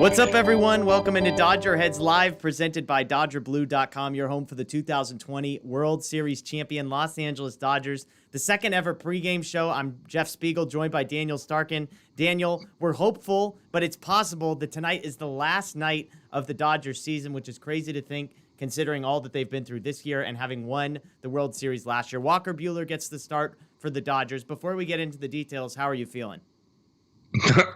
What's up, everyone? Welcome into DodgerHeads Live, presented by DodgerBlue.com, your home for the 2020 World Series champion Los Angeles Dodgers. The second ever pregame show. I'm Jeff Spiegel, joined by Daniel Starkand. Daniel, we're hopeful, but it's possible that tonight is the last night of the Dodgers season, which is crazy to think, considering all that they've been through this year and having won the World Series last year. Walker Buehler gets the start for the Dodgers. Before we get into the details, how are you feeling?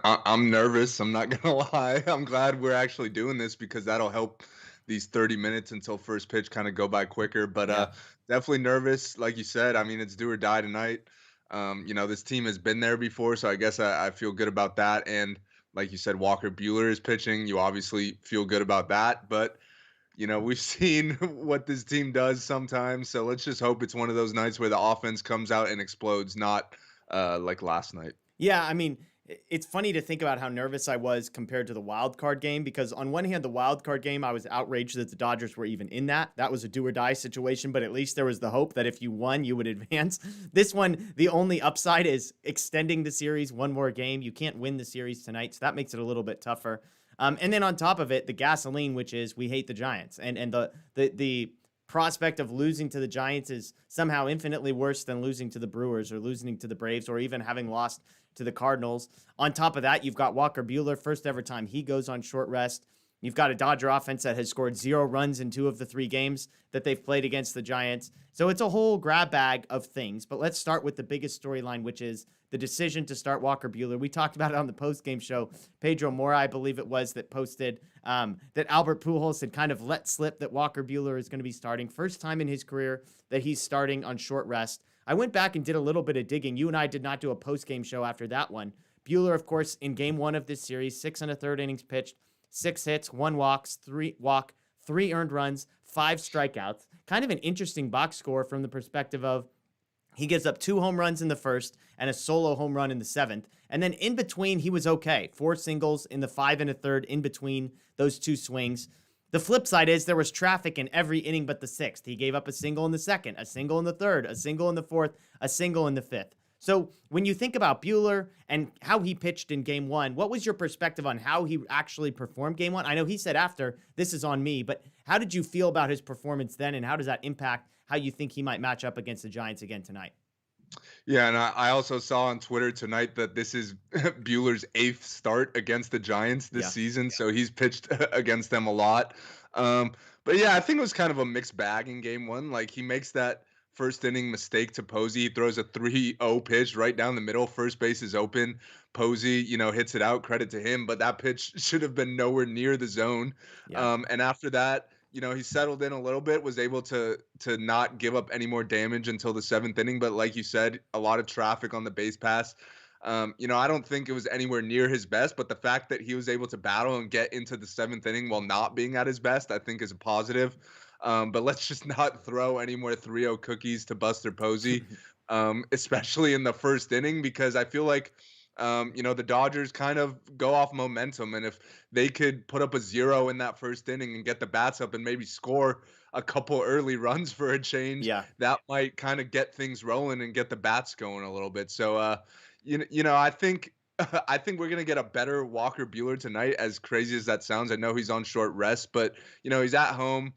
I'm nervous. I'm not gonna lie. I'm glad we're actually doing this because that'll help these 30 minutes until first pitch kind of go by quicker. But Yeah. definitely nervous, like you said. I mean, it's do or die tonight. This team has been there before, so I guess I feel good about that. And like you said, Walker Buehler is pitching. You obviously feel good about that. But we've seen what this team does sometimes. So let's just hope it's one of those nights where the offense comes out and explodes, not like last night. Yeah, I mean, it's funny to think about how nervous I was compared to the wild card game, because on one hand, the wild card game, I was outraged that the Dodgers were even in that. That was a do or die situation, but at least there was the hope that if you won, you would advance. This one, the only upside is extending the series one more game. You can't win the series tonight, so that makes it a little bit tougher. And then on top of it, the gasoline, which is we hate the Giants, and the prospect of losing to the Giants is somehow infinitely worse than losing to the Brewers or losing to the Braves or even having lost to the Cardinals. On top of that, you've got Walker Buehler, first ever time he goes on short rest. You've got a Dodger offense that has scored 0 runs in 2 of the 3 games that they've played against the Giants. So it's a whole grab bag of things. But let's start with the biggest storyline, which is the decision to start Walker Buehler. We talked about it on the post-game show. Pedro Mora, I believe it was, that posted that Albert Pujols had kind of let slip that Walker Buehler is going to be starting. First time in his career that he's starting on short rest. I went back and did a little bit of digging. You and I did not do a post-game show after that one. Buehler, of course, in game 1 of this series, 6 1/3 innings pitched, 6 hits, 1 walks, 3 earned runs, 5 strikeouts. Kind of an interesting box score from the perspective of he gives up 2 home runs in the first and a solo home run in the 7th. And then in between, he was okay. 4 singles in the 5 1/3 in between those 2 swings. The flip side is there was traffic in every inning but the 6th. He gave up a single in the 2nd, a single in the 3rd, a single in the 4th, a single in the 5th. So when you think about Buehler and how he pitched in game 1, what was your perspective on how he actually performed game 1? I know he said after, this is on me, but how did you feel about his performance then, and how does that impact how you think he might match up against the Giants again tonight? Yeah, and I also saw on Twitter tonight that this is Bueller's 8th start against the Giants this Yeah. season, so he's pitched against them a lot. But yeah, I think it was kind of a mixed bag in game 1. Like, he makes that first inning mistake to Posey. He throws a 3-0 pitch right down the middle. First base is open. Posey, hits it out. Credit to him, but that pitch should have been nowhere near the zone. Yeah. And after that, he settled in a little bit, was able to not give up any more damage until the 7th inning. But like you said, a lot of traffic on the base pass. I don't think it was anywhere near his best, but the fact that he was able to battle and get into the 7th inning while not being at his best, I think is a positive. But let's just not throw any more 3-0 cookies to Buster Posey, especially in the first inning, because I feel like the Dodgers kind of go off momentum. And if they could put up a 0 in that first inning and get the bats up and maybe score a couple early runs for a change, Yeah. that might kind of get things rolling and get the bats going a little bit. So, I think I think we're gonna get a better Walker Buehler tonight. As crazy as that sounds, I know he's on short rest, but he's at home.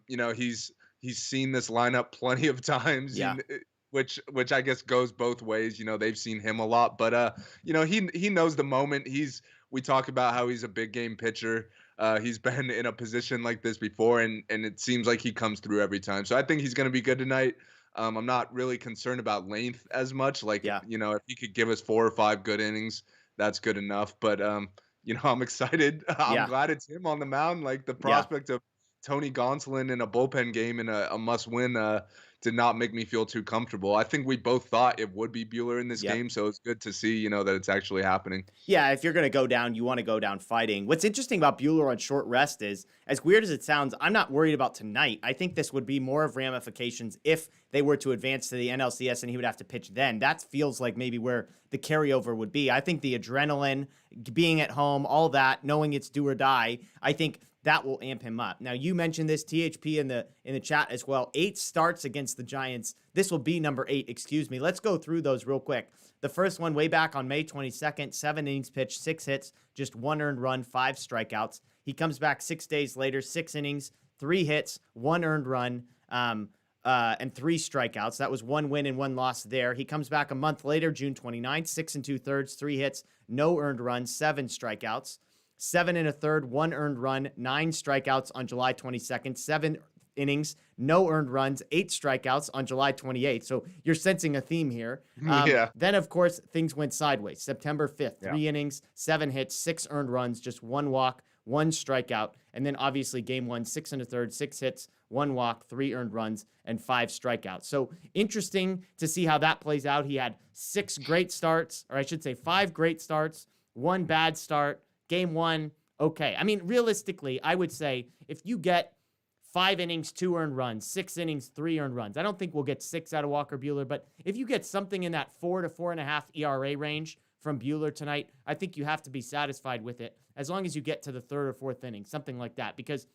He's seen this lineup plenty of times. Yeah. Which I guess goes both ways. They've seen him a lot, but he knows the moment. We talk about how he's a big game pitcher. He's been in a position like this before, and it seems like he comes through every time. So I think he's going to be good tonight. I'm not really concerned about length as much. Like, Yeah. if he could give us 4 or 5 good innings, that's good enough. But I'm excited. I'm Yeah. glad it's him on the mound. Like, the Yeah. prospect of Tony Gonsolin in a bullpen game in a must-win did not make me feel too comfortable. I think we both thought it would be Buehler in this Yep. game, so it's good to see, that it's actually happening. Yeah, if you're going to go down, you want to go down fighting. What's interesting about Buehler on short rest is, as weird as it sounds, I'm not worried about tonight. I think this would be more of ramifications if they were to advance to the NLCS and he would have to pitch then. That feels like maybe where the carryover would be. I think the adrenaline, being at home, all that, knowing it's do or die, I think that will amp him up. Now, you mentioned this, THP in the chat as well. 8 starts against the Giants. This will be number 8, excuse me. Let's go through those real quick. The first one way back on May 22nd, 7 innings pitched, 6 hits, just 1 earned run, 5 strikeouts. He comes back 6 days later, 6 innings, 3 hits, 1 earned run, and 3 strikeouts. That was 1 win and 1 loss there. He comes back a month later, June 29th, 6 2/3, 3 hits, no earned runs, 7 strikeouts. 7 1/3, 1 earned run, 9 strikeouts on July 22nd, 7 innings, no earned runs, 8 strikeouts on July 28th. So you're sensing a theme here. Then, of course, things went sideways. September 5th, 3 innings, 7 hits, 6 earned runs, just 1 walk, 1 strikeout. And then obviously game 1, 6 1/3, 6 hits, 1 walk, 3 earned runs, and 5 strikeouts. So interesting to see how that plays out. He had 6 great starts, or I should say 5 great starts, 1 bad start. Game 1, okay. I mean, realistically, I would say if you get 5 innings, 2 earned runs, 6 innings, 3 earned runs, I don't think we'll get 6 out of Walker Buehler, but if you get something in that 4 to 4.5 ERA range from Buehler tonight, I think you have to be satisfied with it as long as you get to the 3rd or 4th inning, something like that. Because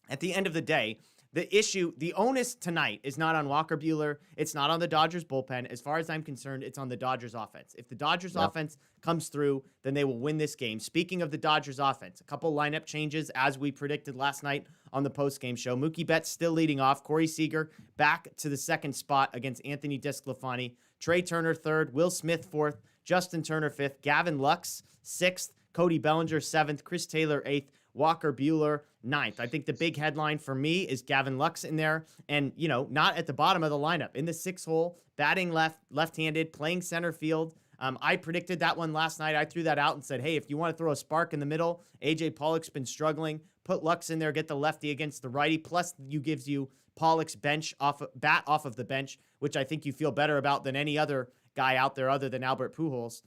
at the end of the day, the onus tonight is not on Walker Buehler. It's not on the Dodgers bullpen. As far as I'm concerned, it's on the Dodgers offense. If the Dodgers offense comes through, then they will win this game. Speaking of the Dodgers offense, a couple lineup changes as we predicted last night on the postgame show. Mookie Betts still leading off. Corey Seager back to the 2nd spot against Anthony DeSclafani. Trey Turner 3rd. Will Smith 4th. Justin Turner 5th. Gavin Lux 6th. Cody Bellinger 7th. Chris Taylor 8th. Walker Buehler 9th. I think the big headline for me is Gavin Lux in there and, not at the bottom of the lineup. In the 6th hole, batting left-handed, playing center field. I predicted that one last night. I threw that out and said, hey, if you want to throw a spark in the middle, A.J. Pollock's been struggling. Put Lux in there, get the lefty against the righty. Plus, gives you Pollock's bat off of the bench, which I think you feel better about than any other guy out there other than Albert Pujols.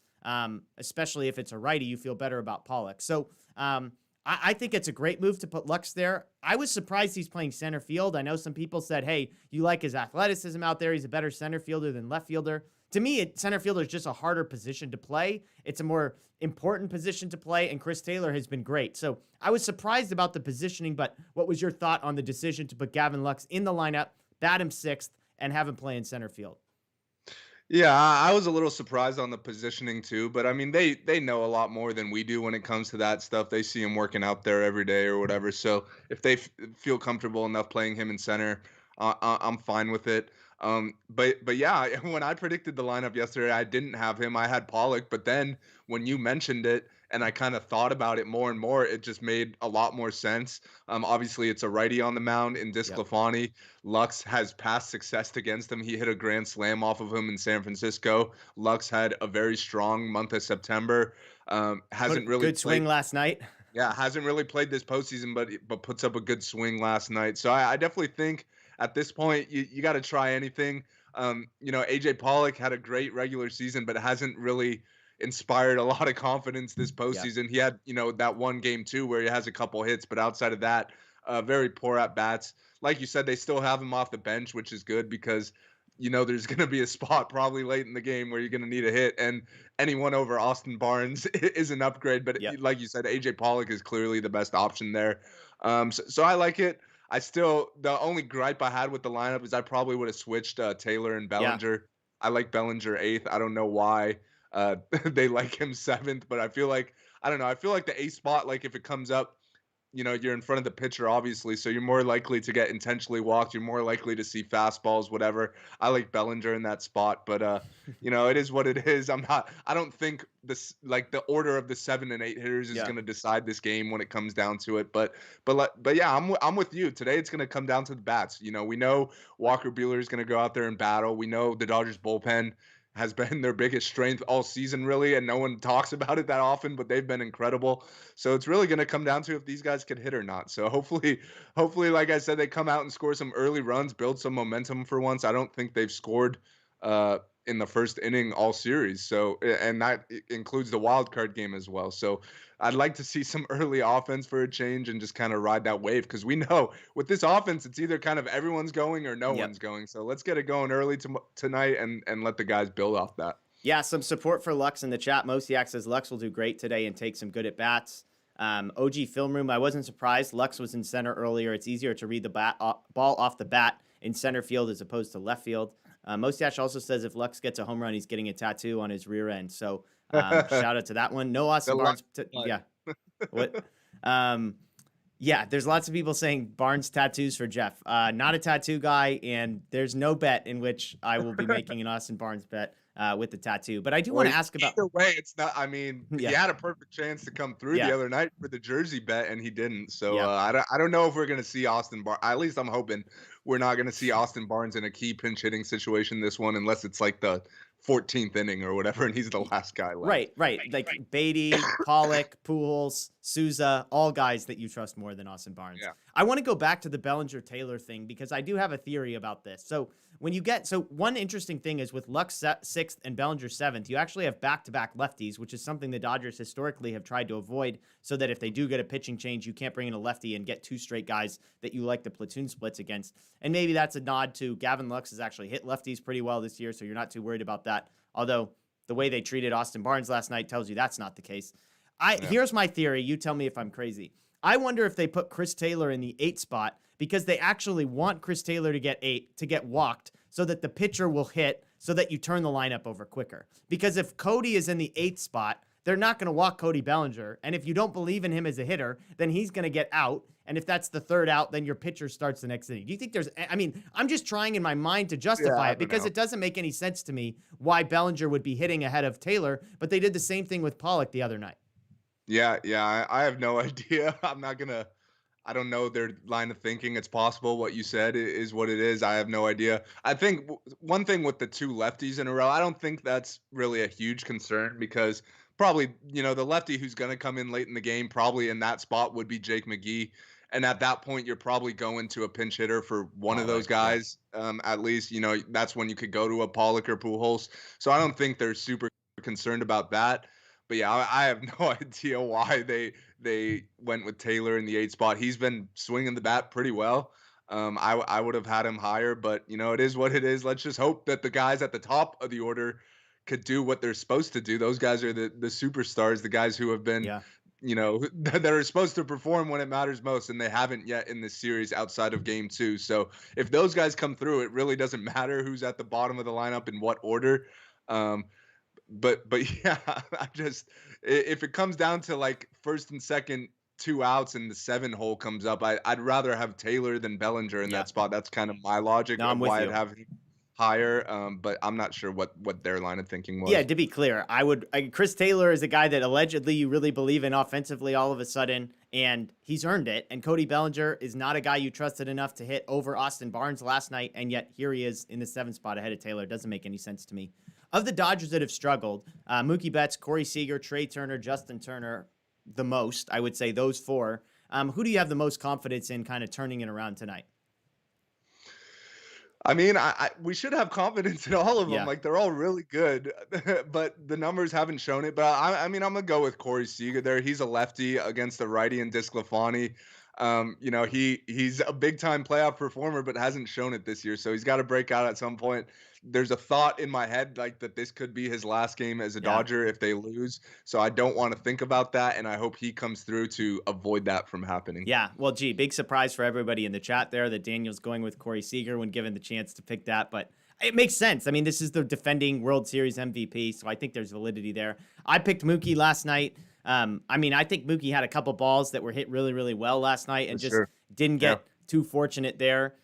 Especially if it's a righty, you feel better about Pollock. So, I think it's a great move to put Lux there. I was surprised he's playing center field. I know some people said, hey, you like his athleticism out there. He's a better center fielder than left fielder. To me, center fielder is just a harder position to play. It's a more important position to play, and Chris Taylor has been great. So I was surprised about the positioning, but what was your thought on the decision to put Gavin Lux in the lineup, bat him 6th, and have him play in center field? Yeah, I was a little surprised on the positioning too, but I mean they know a lot more than we do when it comes to that stuff. They see him working out there every day or whatever. So if they feel comfortable enough playing him in center, I'm fine with it. But yeah, when I predicted the lineup yesterday, I didn't have him. I had Pollock, but then when you mentioned it and I kind of thought about it more and more, it just made a lot more sense. Obviously, it's a righty on the mound in DeSclafani. Yep. Lux has past success against him. He hit a grand slam off of him in San Francisco. Lux had a very strong month of September. Hasn't really good swing last night. Yeah, hasn't really played this postseason, but puts up a good swing last night. So I definitely think at this point you got to try anything. AJ Pollock had a great regular season, but hasn't really inspired a lot of confidence this postseason. Yeah. He had, that one game too where he has a couple hits, but outside of that, very poor at bats. Like you said, they still have him off the bench, which is good because there's going to be a spot probably late in the game where you're going to need a hit, and anyone over Austin Barnes is an upgrade. But like you said, AJ Pollock is clearly the best option there. So I like it. The only gripe I had with the lineup is I probably would have switched Taylor and Bellinger. Yeah. I like Bellinger 8th. I don't know why they like him 7th, but I feel like the 8th spot, like if it comes up, you're in front of the pitcher, obviously, so you're more likely to get intentionally walked. You're more likely to see fastballs, whatever. I like Bellinger in that spot, but it is what it is. I don't think this, like the order of the 7 and 8 hitters is going to decide this game when it comes down to it. But yeah, I'm with you. Today it's going to come down to the bats. We know Walker Buehler is going to go out there and battle. We know the Dodgers bullpen has been their biggest strength all season, really, and no one talks about it that often, but they've been incredible. So it's really going to come down to if these guys can hit or not. So hopefully, like I said, they come out and score some early runs, build some momentum for once. I don't think they've scored in the first inning all series. So, and that includes the wild card game as well. So I'd like to see some early offense for a change and just kind of ride that wave, because we know with this offense, it's either kind of everyone's going or no one's going. So let's get it going early tonight and let the guys build off that. Yeah, some support for Lux in the chat. Mosiak says Lux will do great today and take some good at-bats. OG Film Room, I wasn't surprised. Lux was in center earlier. It's easier to read the ball off the bat in center field as opposed to left field. Mostache also says if Lux gets a home run, he's getting a tattoo on his rear end. So shout out to that one. No Austin Barnes. Yeah. What? Yeah, there's lots of people saying Barnes tattoos for Jeff. Not a tattoo guy, and there's no bet in which I will be making an Austin Barnes bet with the tattoo. But I do want to ask about. Either way, it's not. I mean, Yeah. he had a perfect chance to come through Yeah. the other night for the jersey bet, and he didn't. So Yeah. I don't know if we're gonna see Austin Barnes. At least I'm hoping we're not gonna see Austin Barnes in a key pinch hitting situation this one, unless it's like the 14th inning or whatever, and he's the last guy left. Right. Like Beatty, Pollock, Pujols, Souza, all guys that you trust more than Austin Barnes. Yeah. I want to go back to the Bellinger-Taylor thing because I do have a theory about this. So one interesting thing is with Lux 6th and Bellinger 7th, you actually have back-to-back lefties, which is something the Dodgers historically have tried to avoid so that if they do get a pitching change, you can't bring in a lefty and get two straight guys that you like the platoon splits against. And maybe that's a nod to Gavin Lux has actually hit lefties pretty well this year, so you're not too worried about that. Although the way they treated Austin Barnes last night tells you that's not the case. Here's my theory. You tell me if I'm crazy. I wonder if they put Chris Taylor in the 8 spot because they actually want Chris Taylor to get walked so that the pitcher will hit so that you turn the lineup over quicker. Because if Cody is in the 8th spot, they're not going to walk Cody Bellinger. And if you don't believe in him as a hitter, then he's going to get out. And if that's the 3rd out, then your pitcher starts the next inning. Do you think I'm just trying in my mind to justify it because it doesn't make any sense to me why Bellinger would be hitting ahead of Taylor, but they did the same thing with Pollock the other night. Yeah, I have no idea. I don't know their line of thinking. It's possible what you said is what it is. I have no idea. I think one thing with the 2 lefties in a row, I don't think that's really a huge concern because probably, the lefty who's going to come in late in the game, probably in that spot would be Jake McGee. And at that point, you're probably going to a pinch hitter for one of those guys. At least, that's when you could go to a Pollock or Pujols. So I don't think they're super concerned about that. But yeah, I have no idea why they went with Taylor in the 8 spot. He's been swinging the bat pretty well. I would have had him higher, but it is what it is. Let's just hope that the guys at the top of the order could do what they're supposed to do. Those guys are the superstars, the guys who have been, that are supposed to perform when it matters most, and they haven't yet in this series outside of Game 2. So if those guys come through, it really doesn't matter who's at the bottom of the lineup in what order. But yeah, if it comes down to like 1st and 2nd, 2 outs and the 7 hole comes up, I'd rather have Taylor than Bellinger in that spot. That's kind of my logic of why I'd have him higher. But I'm not sure what their line of thinking was. Yeah, to be clear, Chris Taylor is a guy that allegedly you really believe in offensively all of a sudden, and he's earned it. And Cody Bellinger is not a guy you trusted enough to hit over Austin Barnes last night, and yet here he is in the 7th spot ahead of Taylor. Doesn't make any sense to me. Of the Dodgers that have struggled, Mookie Betts, Corey Seager, Trey Turner, Justin Turner, the most, I would say those 4. Who do you have the most confidence in kind of turning it around tonight? I mean, we should have confidence in all of them. Yeah. Like, they're all really good, but the numbers haven't shown it. But I mean, I'm going to go with Corey Seager there. He's a lefty against a righty in Disclafani. He's a big-time playoff performer, but hasn't shown it this year. So he's got to break out at some point. There's a thought in my head like that this could be his last game as a Dodger if they lose. So I don't want to think about that, and I hope he comes through to avoid that from happening. Yeah, well, big surprise for everybody in the chat there that Daniel's going with Corey Seager when given the chance to pick that, but it makes sense. I mean, this is the defending World Series MVP, so I think there's validity there. I picked Mookie last night. I think Mookie had a couple balls that were hit really, really well last night and didn't get too fortunate there.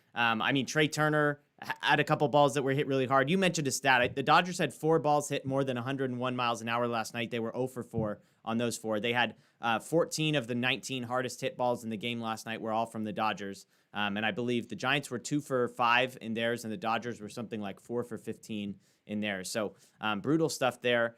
Trey Turner had a couple balls that were hit really hard. You mentioned a stat. The Dodgers had 4 balls hit more than 101 miles an hour last night. They were 0 for 4 on those 4. They had 14 of the 19 hardest hit balls in the game last night were all from the Dodgers. And I believe the Giants were 2 for 5 in theirs, and the Dodgers were something like 4 for 15 in theirs. So brutal stuff there.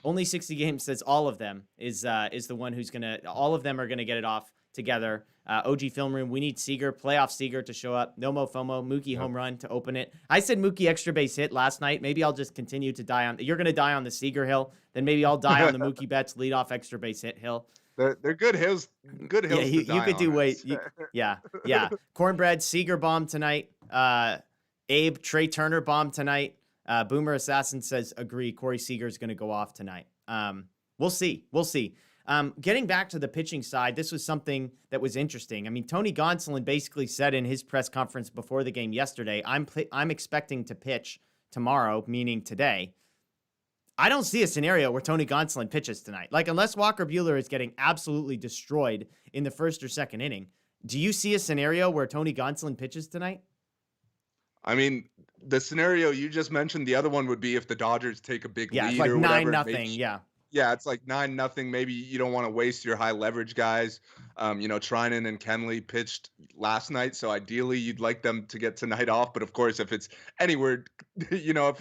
Only 60 games says all of them is the one who's all of them are gonna get it off together. OG Film Room, we need Seager, playoff Seager to show up. No MoFoMo, Mookie home run to open it. I said Mookie extra base hit last night. Maybe I'll just continue to die on. You're gonna die on the Seager hill, then maybe I'll die on the Mookie Betts leadoff extra base hit hill. They're good hills. Good hills. Yeah, you could do wait. Yeah. Cornbread Seager bomb tonight. Abe Trey Turner bomb tonight. Boomer Assassin says agree. Corey Seager is gonna go off tonight. We'll see. Getting back to the pitching side, this was something that was interesting. I mean, Tony Gonsolin basically said in his press conference before the game yesterday, I'm expecting to pitch tomorrow, meaning today. I don't see a scenario where Tony Gonsolin pitches tonight. Like, unless Walker Buehler is getting absolutely destroyed in the first or second inning, do you see a scenario where Tony Gonsolin pitches tonight? I mean, the scenario you just mentioned, the other one would be if the Dodgers take a big Yeah, it's lead like or nine whatever. nothing. Yeah. Yeah, it's like 9-0. Maybe you don't want to waste your high leverage guys. Trinan and Kenley pitched last night, so ideally you'd like them to get tonight off. But of course, if it's anywhere, if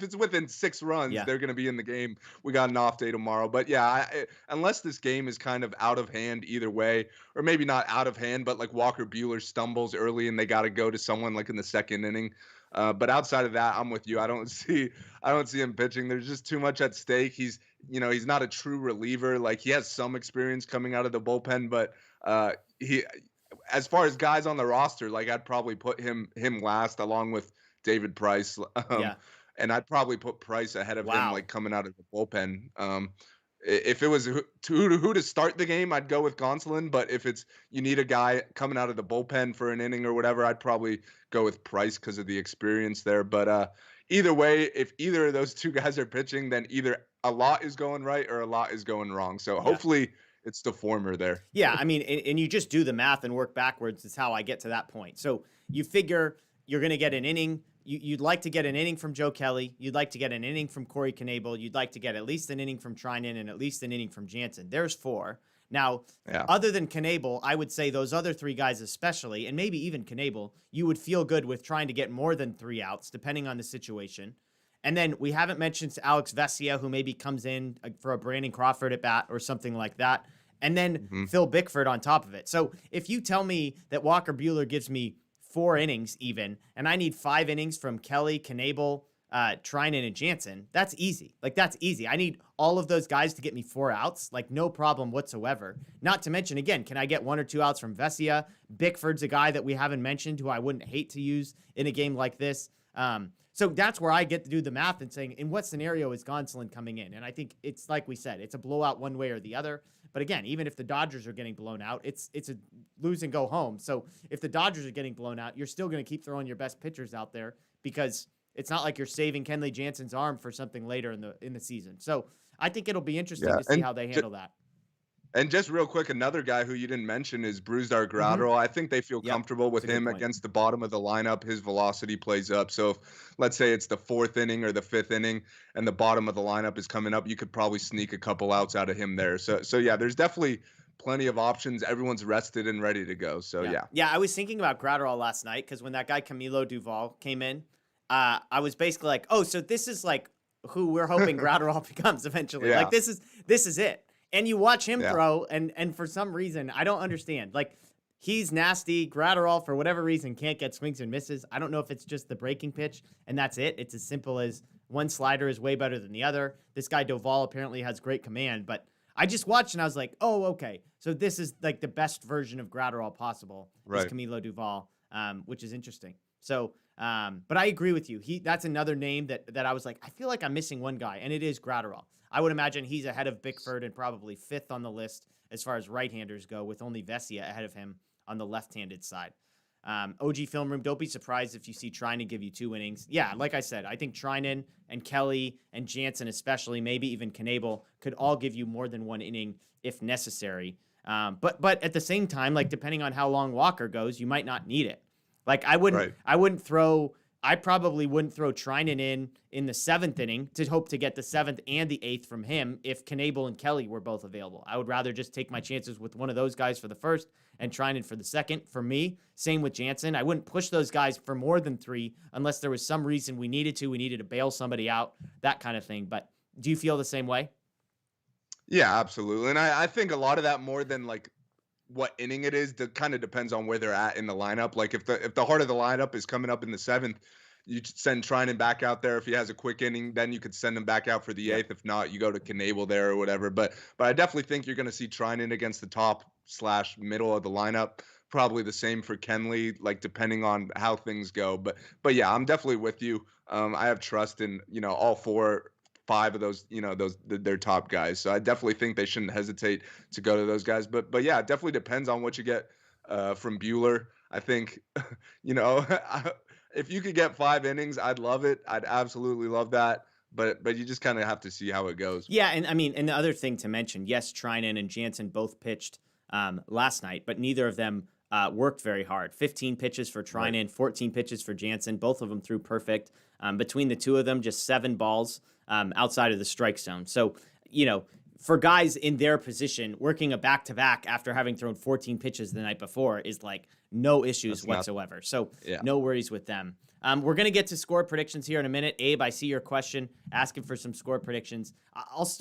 it's within 6 runs, Yeah. they're going to be in the game. We got an off day tomorrow. But yeah, unless this game is kind of out of hand either way, or maybe not out of hand, but like Walker Buehler stumbles early and they got to go to someone like in the second inning. But outside of that, I'm with you. I don't see him pitching. There's just too much at stake. He's not a true reliever. Like, he has some experience coming out of the bullpen, but he, as far as guys on the roster, like, I'd probably put him last along with David Price. Yeah. And I'd probably put Price ahead of him, Wow. like, coming out of the bullpen. If it was who to start the game, I'd go with Gonsolin. But if it's you need a guy coming out of the bullpen for an inning or whatever, I'd probably go with Price because of the experience there. But either way, if either of those two guys are pitching, then either a lot is going right or a lot is going wrong. So hopefully it's the former there. Yeah, I mean, and you just do the math and work backwards is how I get to that point. So you figure you're going to get an inning. You'd like to get an inning from Joe Kelly. You'd like to get an inning from Corey Knebel. You'd like to get at least an inning from Trinan and at least an inning from Jansen. There's 4. Now, other than Knebel, I would say those other 3 guys especially, and maybe even Knebel, you would feel good with trying to get more than 3 outs, depending on the situation. And then we haven't mentioned Alex Vesia, who maybe comes in for a Brandon Crawford at bat or something like that. And then Phil Bickford on top of it. So if you tell me that Walker Buehler gives me 4 innings even, and I need 5 innings from Kelly, Knebel, Trinan, and Jansen, that's easy. Like, that's easy. I need all of those guys to get me 4 outs. Like, no problem whatsoever. Not to mention, again, can I get 1 or 2 outs from Vesia? Bickford's a guy that we haven't mentioned who I wouldn't hate to use in a game like this. So that's where I get to do the math and saying, in what scenario is Gonsolin coming in? And I think it's like we said, it's a blowout one way or the other. But again, even if the Dodgers are getting blown out, it's a lose and go home. So if the Dodgers are getting blown out, you're still going to keep throwing your best pitchers out there because it's not like you're saving Kenley Jansen's arm for something later in the season. So I think it'll be interesting to see how they handle that. And just real quick, another guy who you didn't mention is Brusdar Graterol. I think they feel comfortable with him against the bottom of the lineup. His velocity plays up. So if, let's say it's the 4th inning or the 5th inning and the bottom of the lineup is coming up, you could probably sneak a couple outs out of him there. So yeah, there's definitely plenty of options. Everyone's rested and ready to go. So yeah. Yeah, I was thinking about Graterol last night because when that guy Camilo Duvall came in, I was basically like, oh, so this is like who we're hoping Graterol becomes eventually. Like, this is it. And you watch him throw, and for some reason, I don't understand. Like, he's nasty. Graterol, for whatever reason, can't get swings and misses. I don't know if it's just the breaking pitch, and that's it. It's as simple as one slider is way better than the other. This guy Duvall apparently has great command, but I just watched, and I was like, oh, okay. So this is, like, the best version of Graterol possible, is Camilo Duvall, which is interesting. So, but I agree with you. That's another name that I was like, I feel like I'm missing one guy, and it is Graterol. I would imagine he's ahead of Bickford and probably 5th on the list as far as right-handers go, with only Vesia ahead of him on the left-handed side. OG Film Room, don't be surprised if you see Trinan give you 2 innings. Yeah, like I said, I think Trinan and Kelly and Jansen especially, maybe even Knebel, could all give you more than 1 inning if necessary. But at the same time, like, depending on how long Walker goes, you might not need it. Like, I probably wouldn't throw Trinan in the 7th inning to hope to get the 7th and the 8th from him if Knebel and Kelly were both available. I would rather just take my chances with one of those guys for the 1st and Trinan for the 2nd. For me, same with Jansen. I wouldn't push those guys for more than 3 unless there was some reason we needed to bail somebody out, that kind of thing. But do you feel the same way? Yeah, absolutely. And I think a lot of that, more than like what inning it is, kind of depends on where they're at in the lineup. Like, if the heart of the lineup is coming up in the 7th, you send Trinan back out there. If he has a quick inning, then you could send him back out for the 8th. If not, you go to Knebel there or whatever. But I definitely think you're going to see Trinan against the top/middle of the lineup. Probably the same for Kenley, like, depending on how things go. But yeah, I'm definitely with you. I have trust in all 4 5 of those, their top guys. So I definitely think they shouldn't hesitate to go to those guys. But yeah, it definitely depends on what you get from Buehler. I think, you know, if you could get 5 innings, I'd love it. I'd absolutely love that. But you just kind of have to see how it goes. Yeah, and I mean, and the other thing to mention, yes, Treinen and Jansen both pitched last night, but neither of them worked very hard. 15 pitches for Treinen, right. 14 pitches for Jansen. Both of them threw perfect. Between the two of them, just 7 balls outside of the strike zone. So, you know, for guys in their position, working a back-to-back after having thrown 14 pitches the night before is like no issues whatsoever. So no worries with them. We're going to get to score predictions here in a minute. Abe, I see your question asking for some score predictions.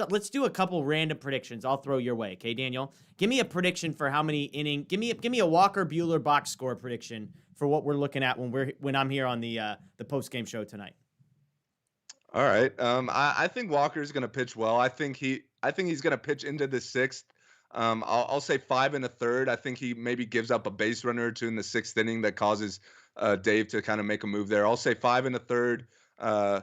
Let's do a couple random predictions. I'll throw your way. Okay, Daniel? Give me a prediction for how many innings. Give me a Walker Buehler box score prediction for what we're looking at when I'm here on the post-game show tonight. All right. I think Walker's going to pitch well. I think he's going to pitch into the 6th. I'll say 5 1/3. I think he maybe gives up a base runner or two in the 6th inning that causes Dave to kind of make a move there. I'll say 5 1/3.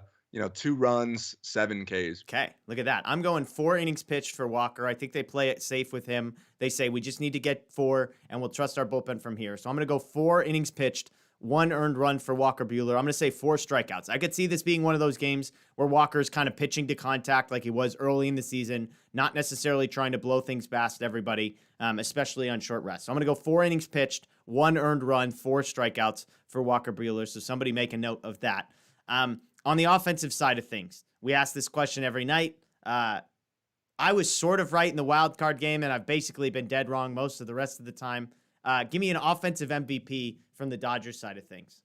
2 runs, 7 Ks. Okay, look at that. I'm going 4 innings pitched for Walker. I think they play it safe with him. They say we just need to get 4, and we'll trust our bullpen from here. So I'm going to go 4 innings pitched, 1 earned run for Walker Buehler. I'm going to say 4 strikeouts. I could see this being one of those games where Walker's kind of pitching to contact like he was early in the season, not necessarily trying to blow things past everybody, especially on short rest. So I'm going to go 4 innings pitched, 1 earned run, 4 strikeouts for Walker Buehler. So somebody make a note of that. On the offensive side of things, we ask this question every night. I was sort of right in the wild card game, and I've basically been dead wrong most of the rest of the time. Give me an offensive MVP from the Dodgers side of things.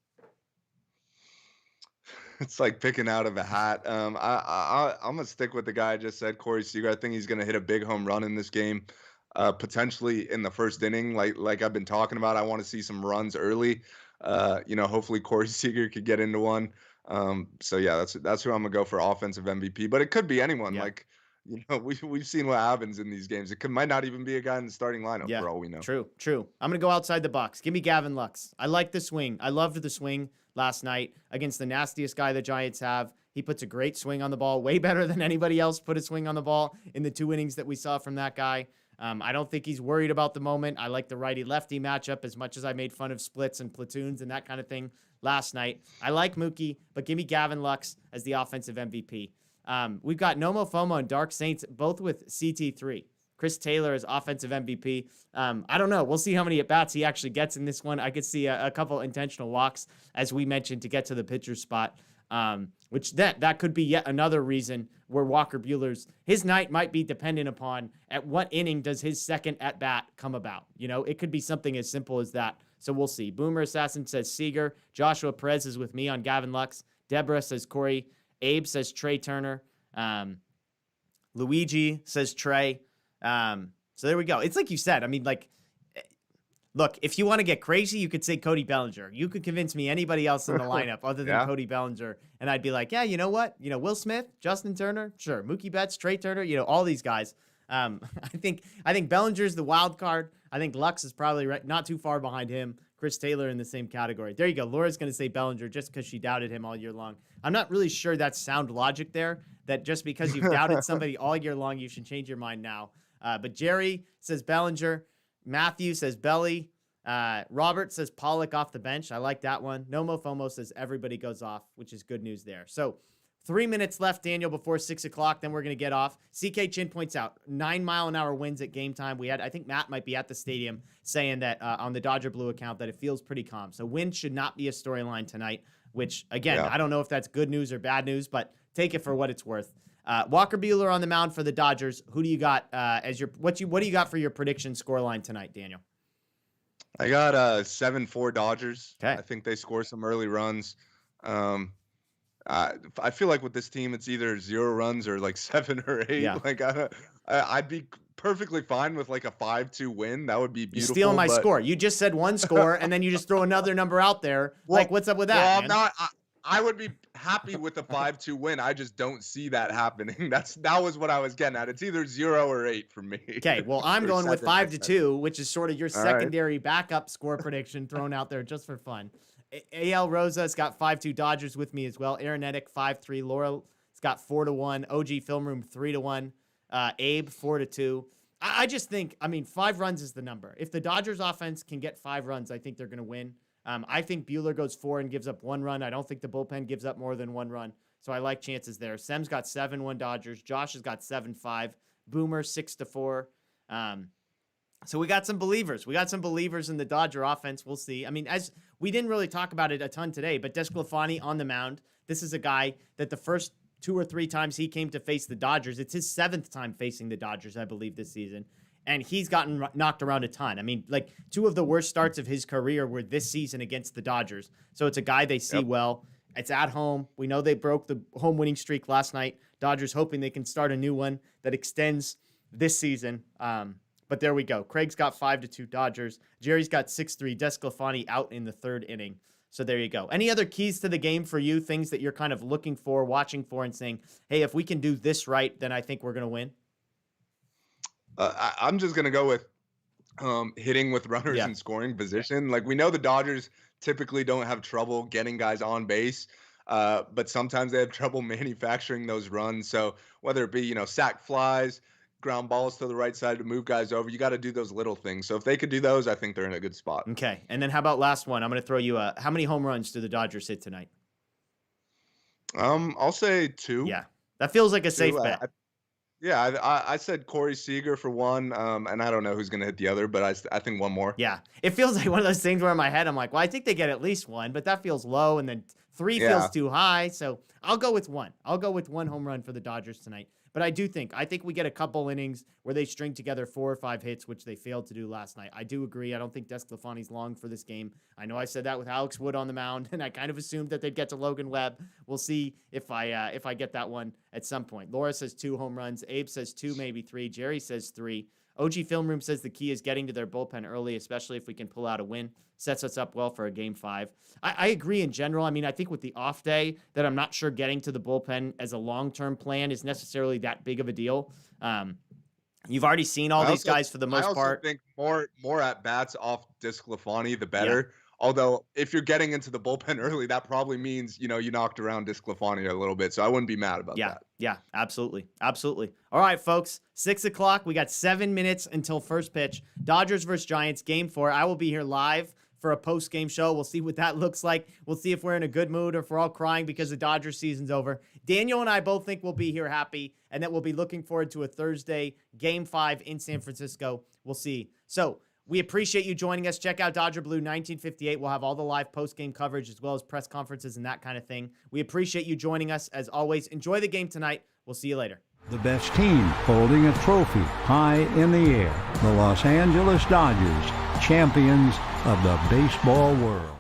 It's like picking out of a hat. I'm going to stick with the guy I just said, Corey Seager. I think he's going to hit a big home run in this game, potentially in the 1st inning. Like I've been talking about, I want to see some runs early. Hopefully Corey Seager could get into one. So yeah, that's who I'm going to go for offensive MVP. But it could be anyone. Yeah. We've seen what happens in these games. It might not even be a guy in the starting lineup for all we know. True. I'm going to go outside the box. Give me Gavin Lux. I like the swing. I loved the swing last night against the nastiest guy the Giants have. He puts a great swing on the ball, way better than anybody else put a swing on the ball in the 2 innings that we saw from that guy. I don't think he's worried about the moment. I like the righty-lefty matchup as much as I made fun of splits and platoons and that kind of thing last night. I like Mookie, but give me Gavin Lux as the offensive MVP. We've got Nomo Fomo and Dark Saints, both with CT3. Chris Taylor is offensive MVP. I don't know. We'll see how many at-bats he actually gets in this one. I could see a couple intentional walks, as we mentioned, to get to the pitcher spot, which that could be yet another reason where Walker Buehler's his night might be dependent upon at what inning does his second at-bat come about. It could be something as simple as that. So we'll see. Boomer Assassin says Seager. Joshua Perez is with me on Gavin Lux. Deborah says Corey. Abe says Trey Turner. Luigi says Trey. So there we go. It's like you said. I mean, look, if you want to get crazy, you could say Cody Bellinger. You could convince me anybody else in the lineup other than Cody Bellinger, and I'd be like, yeah, you know what? Will Smith, Justin Turner, sure. Mookie Betts, Trey Turner, all these guys. I think Bellinger's the wild card. I think Lux is probably not too far behind him. Chris Taylor in the same category. There you go. Laura's going to say Bellinger just because she doubted him all year long. I'm not really sure that's sound logic there, that just because you've doubted somebody all year long, you should change your mind now. But Jerry says Bellinger. Matthew says Belly. Robert says Pollock off the bench. I like that one. Nomo Fomo says everybody goes off, which is good news there. So 3 minutes left, Daniel, before 6 o'clock. Then we're going to get off. CK Chin points out 9-mile-an-hour winds at game time. I think Matt might be at the stadium saying that on the Dodger Blue account that it feels pretty calm. So wind should not be a storyline tonight, which, again, I don't know if that's good news or bad news, but take it for what it's worth. Walker Buehler on the mound for the Dodgers. Who do you got as your what do you got for your prediction scoreline tonight, Daniel? I got 7-4 Dodgers. Okay. I think they score some early runs. I feel like with this team, it's either 0 runs or 7 or 8. Yeah. I'd be perfectly fine with a 5-2 win. That would be beautiful. You're stealing my score. You just said one score, and then you just throw another number out there. What's up with that? Well, man? I'm not. I would be happy with a 5-2 win. I just don't see that happening. That was what I was getting at. It's either 0 or 8 for me. Okay, well, I'm going with 5-2, which is sort of your secondary backup score prediction thrown out there just for fun. AL Rosa's got 5-2 Dodgers with me as well. Aaron Edick 5-3. Laura's got 4-1. OG Film Room 3-1. Abe 4-2. I just think, 5 runs is the number. If the Dodgers offense can get 5 runs, I think they're going to win. I think Buehler goes 4 and gives up 1 run. I don't think the bullpen gives up more than 1 run. So I like chances there. Sem's got 7-1 Dodgers. Josh has got 7-5. Boomer 6-4. So we got some believers. We got some believers in the Dodger offense. We'll see. As we didn't really talk about it a ton today, but DeSclafani on the mound. This is a guy that the first 2 or 3 times he came to face the Dodgers, it's his 7th time facing the Dodgers, I believe, this season. And he's gotten knocked around a ton. 2 of the worst starts of his career were this season against the Dodgers. So it's a guy they see well. It's at home. We know they broke the home winning streak last night. Dodgers hoping they can start a new one that extends this season. But there we go. Craig's got 5-2 Dodgers. Jerry's got 6-3. DeSclafani out in the 3rd inning. So there you go. Any other keys to the game for you? Things that you're kind of looking for, watching for, and saying, hey, if we can do this right, then I think we're going to win? I'm just going to go with hitting with runners in scoring position. Like, we know the Dodgers typically don't have trouble getting guys on base, but sometimes they have trouble manufacturing those runs. So whether it be, sac flies, ground balls to the right side to move guys over, you got to do those little things. So if they could do those, I think they're in a good spot. Okay. And then how about last one? I'm going to throw you how many home runs do the Dodgers hit tonight? I'll say 2. Yeah. That feels like a safe bet. I said Corey Seager for 1, and I don't know who's going to hit the other, but I think 1 more. Yeah. It feels like one of those things where in my head I'm like, well, I think they get at least 1, but that feels low, and then 3 feels too high, so I'll go with 1. I'll go with 1 home run for the Dodgers tonight. But I think we get a couple innings where they string together 4 or 5 hits, which they failed to do last night. I do agree. I don't think DeSclafani's long for this game. I know I said that with Alex Wood on the mound, and I kind of assumed that they'd get to Logan Webb. We'll see if I get that one at some point. Laura says 2 home runs. Abe says 2, maybe 3. Jerry says 3. OG Film Room says the key is getting to their bullpen early, especially if we can pull out a win. Sets us up well for a Game 5. I agree in general. I think with the off day that I'm not sure getting to the bullpen as a long-term plan is necessarily that big of a deal. You've already seen all these guys for the most part. I think more at-bats off DeSclafani, the better. Yeah. Although, if you're getting into the bullpen early, that probably means, you knocked around DeSclafani a little bit. So I wouldn't be mad about that. Yeah, absolutely. Absolutely. All right, folks, 6 o'clock. We got 7 minutes until first pitch. Dodgers versus Giants, Game 4. I will be here live for a post-game show. We'll see what that looks like. We'll see if we're in a good mood or if we're all crying because the Dodgers season's over. Daniel and I both think we'll be here happy and that we'll be looking forward to a Thursday Game 5 in San Francisco. We'll see. So, we appreciate you joining us. Check out Dodger Blue 1958. We'll have all the live post-game coverage as well as press conferences and that kind of thing. We appreciate you joining us. As always, enjoy the game tonight. We'll see you later. The best team holding a trophy high in the air. The Los Angeles Dodgers, champions of the baseball world.